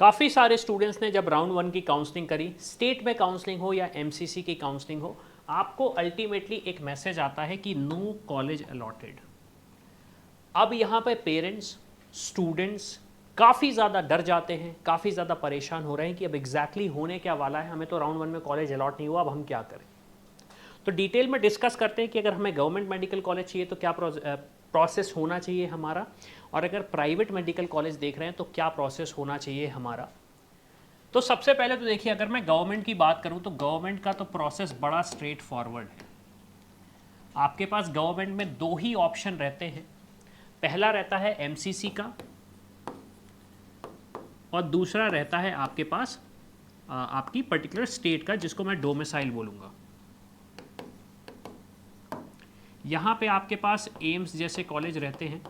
काफ़ी सारे स्टूडेंट्स ने जब राउंड वन की काउंसलिंग करी, स्टेट में काउंसलिंग हो या एमसीसी की काउंसलिंग हो, आपको अल्टीमेटली एक मैसेज आता है कि नो कॉलेज अलॉटेड। अब यहाँ पे पेरेंट्स, स्टूडेंट्स काफ़ी ज़्यादा डर जाते हैं, काफ़ी ज़्यादा परेशान हो रहे हैं कि अब एग्जैक्टली होने क्या वाला है, हमें तो राउंड वन में कॉलेज अलॉट नहीं हुआ, अब हम क्या करें। तो डिटेल में डिस्कस करते हैं कि अगर हमें गवर्नमेंट मेडिकल कॉलेज चाहिए तो क्या प्रोसेस होना चाहिए हमारा, और अगर प्राइवेट मेडिकल कॉलेज देख रहे हैं तो क्या प्रोसेस होना चाहिए हमारा। तो सबसे पहले तो देखिए, अगर मैं गवर्नमेंट की बात करूं तो गवर्नमेंट का तो प्रोसेस बड़ा स्ट्रेट फॉरवर्ड है। आपके पास गवर्नमेंट में दो ही ऑप्शन रहते हैं। पहला रहता है एमसीसी का और दूसरा रहता है आपके पास आपकी पर्टिकुलर स्टेट का, जिसको मैं डोमिसाइल बोलूँगा। यहाँ पे आपके पास एम्स जैसे कॉलेज रहते हैं,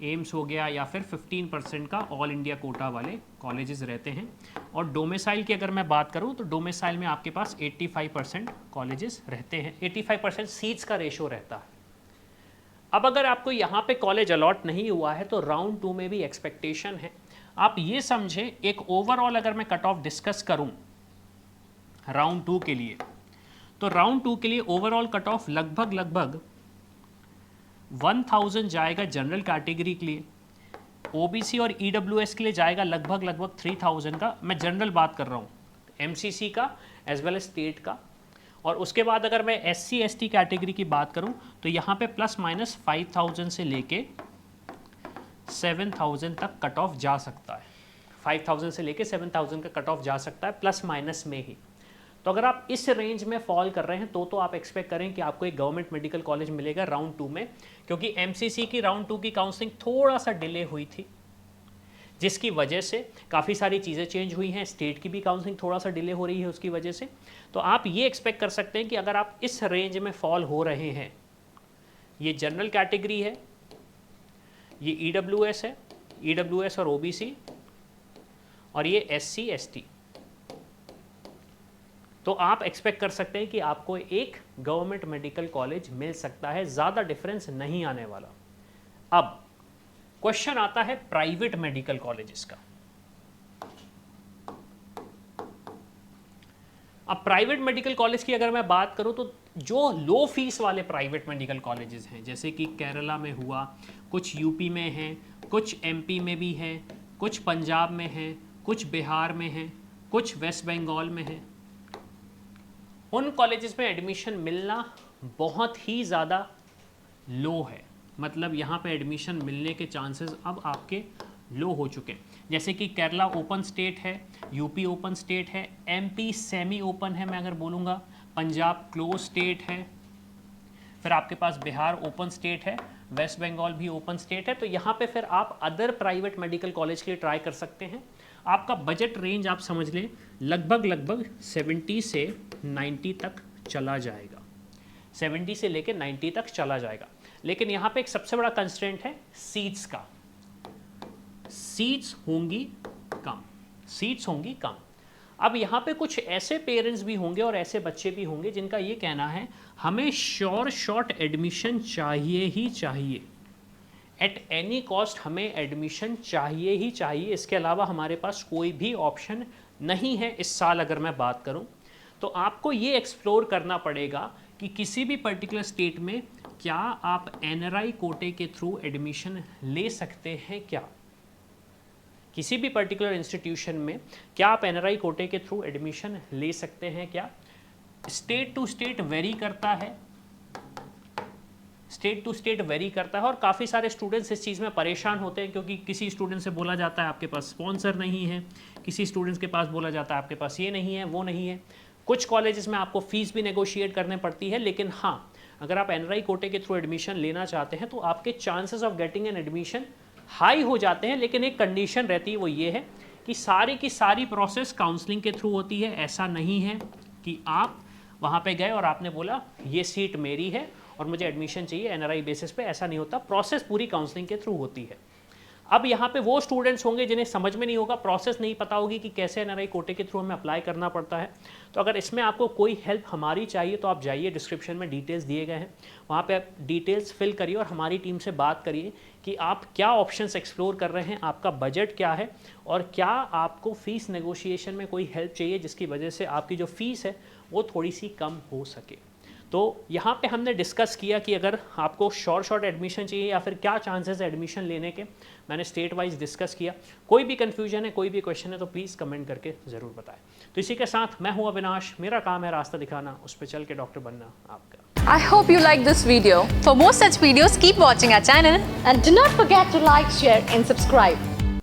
एम्स हो गया, या फिर 15% का ऑल इंडिया कोटा वाले कॉलेजेस रहते हैं। और डोमिसाइल की अगर मैं बात करूँ तो डोमिसाइल में आपके पास 85% कॉलेजेस रहते हैं, 85% सीट्स का रेशो रहता है। अब अगर आपको यहाँ पे कॉलेज अलॉट नहीं हुआ है तो राउंड टू में भी एक्सपेक्टेशन है। आप ये समझें, एक ओवरऑल अगर मैं कट ऑफ डिस्कस करूँ राउंड टू के लिए, तो राउंड टू के लिए ओवरऑल कट ऑफ लगभग 1000 जाएगा जनरल कैटेगरी के लिए, ओबीसी और ईडब्ल्यूएस के लिए जाएगा लगभग 3000 का। मैं जनरल बात कर रहा हूँ, एमसीसी का एज वेल एज स्टेट का। और उसके बाद अगर मैं एससी एसटी कैटेगरी की बात करूँ तो यहाँ पे प्लस माइनस 5000 से लेके 7000 तक कट ऑफ जा सकता है। 5000 से लेके 7000 का कट ऑफ जा सकता है, प्लस माइनस में ही। तो अगर आप इस रेंज में फॉल कर रहे हैं तो आप एक्सपेक्ट करें कि आपको एक गवर्नमेंट मेडिकल कॉलेज मिलेगा राउंड टू में, क्योंकि एमसीसी की राउंड टू की काउंसलिंग थोड़ा सा डिले हुई थी, जिसकी वजह से काफ़ी सारी चीज़ें चेंज हुई हैं। स्टेट की भी काउंसलिंग थोड़ा सा डिले हो रही है उसकी वजह से। तो आप ये एक्सपेक्ट कर सकते हैं कि अगर आप इस रेंज में फॉल हो रहे हैं, ये जनरल कैटेगरी है, ये ईडब्ल्यूएस है, ईडब्ल्यूएस और ओबीसी, और ये एससी एसटी, तो आप एक्सपेक्ट कर सकते हैं कि आपको एक गवर्नमेंट मेडिकल कॉलेज मिल सकता है, ज़्यादा डिफरेंस नहीं आने वाला। अब क्वेश्चन आता है प्राइवेट मेडिकल कॉलेजेस का। अब प्राइवेट मेडिकल कॉलेज की अगर मैं बात करूं तो जो लो फीस वाले प्राइवेट मेडिकल कॉलेजेस हैं, जैसे कि केरला में हुआ, कुछ यूपी में हैं, कुछ एमपी में भी हैं, कुछ पंजाब में हैं, कुछ बिहार में हैं, कुछ वेस्ट बंगाल में हैं, उन कॉलेजेस में एडमिशन मिलना बहुत ही ज़्यादा लो है। मतलब यहाँ पे एडमिशन मिलने के चांसेस अब आपके लो हो चुके हैं। जैसे कि केरला ओपन स्टेट है, यूपी ओपन स्टेट है, एमपी सेमी ओपन है मैं अगर बोलूँगा, पंजाब क्लोज स्टेट है, फिर आपके पास बिहार ओपन स्टेट है, वेस्ट बंगाल भी ओपन स्टेट है। तो यहाँ पे फिर आप अदर प्राइवेट मेडिकल कॉलेज के लिए ट्राई कर सकते हैं। आपका बजट रेंज आप समझ लें लगभग 70 से 90 तक चला जाएगा, 70 से लेकर 90 तक चला जाएगा। लेकिन यहाँ पे एक सबसे बड़ा कंस्ट्रेंट है सीट्स का, सीट्स होंगी कम, सीट्स होंगी कम। अब यहाँ पे कुछ ऐसे पेरेंट्स भी होंगे और ऐसे बच्चे भी होंगे जिनका ये कहना है हमें श्योर शॉट एडमिशन चाहिए ही चाहिए, एट एनी कॉस्ट हमें एडमिशन चाहिए ही चाहिए, इसके अलावा हमारे पास कोई भी ऑप्शन नहीं है। इस साल अगर मैं बात करूं तो आपको ये एक्सप्लोर करना पड़ेगा कि किसी भी पर्टिकुलर स्टेट में क्या आप एनआरआई कोटे के थ्रू एडमिशन ले सकते हैं, क्या किसी भी पर्टिकुलर इंस्टीट्यूशन में क्या आप एनआरआई कोटे के थ्रू एडमिशन ले सकते हैं क्या। स्टेट टू स्टेट वेरी करता है, स्टेट टू स्टेट वेरी करता है, और काफ़ी सारे स्टूडेंट्स इस चीज़ में परेशान होते हैं, क्योंकि किसी स्टूडेंट से बोला जाता है आपके पास स्पॉन्सर नहीं है, किसी स्टूडेंट्स के पास बोला जाता है आपके पास ये नहीं है वो नहीं है। कुछ कॉलेजेस में आपको फ़ीस भी नेगोशिएट करने पड़ती है, लेकिन हाँ, अगर आप एनआरआई कोटे के थ्रू एडमिशन लेना चाहते हैं तो आपके chances of getting an admission high हो जाते हैं। लेकिन एक कंडीशन रहती है, वो ये है कि सारी की सारी प्रोसेस काउंसलिंग के थ्रू होती है। ऐसा नहीं है कि आप वहाँ पे गए और आपने बोला ये सीट मेरी है और मुझे एडमिशन चाहिए एनआरआई बेसिस पे, ऐसा नहीं होता। प्रोसेस पूरी काउंसलिंग के थ्रू होती है। अब यहाँ पे वो स्टूडेंट्स होंगे जिन्हें समझ में नहीं होगा, प्रोसेस नहीं पता होगी कि कैसे एनआरआई कोटे के थ्रू हमें अप्लाई करना पड़ता है। तो अगर इसमें आपको कोई हेल्प हमारी चाहिए तो आप जाइए, डिस्क्रिप्शन में डिटेल्स दिए गए हैं, वहाँ पे आप डिटेल्स फिल करिए और हमारी टीम से बात करिए कि आप क्या ऑप्शंस एक्सप्लोर कर रहे हैं, आपका बजट क्या है और क्या आपको फ़ीस नेगोशिएशन में कोई हेल्प चाहिए जिसकी वजह से आपकी जो फ़ीस है वो थोड़ी सी कम हो सके। तो यहाँ पे हमने डिस्कस किया कि अगर आपको शॉर्ट एडमिशन चाहिए या फिर क्या चांसेस है एडमिशन लेने के, मैंने स्टेट वाइज डिस्कस किया। कोई भी कन्फ्यूजन है, कोई भी क्वेश्चन है तो प्लीज़ कमेंट करके ज़रूर बताएं। तो इसी के साथ मैं हूँ अविनाश, मेरा काम है रास्ता दिखाना, उस पर चल के डॉक्टर बनना आपका। I hope you like this video. For more such videos, keep watching our channel. And do not forget to like, share and subscribe.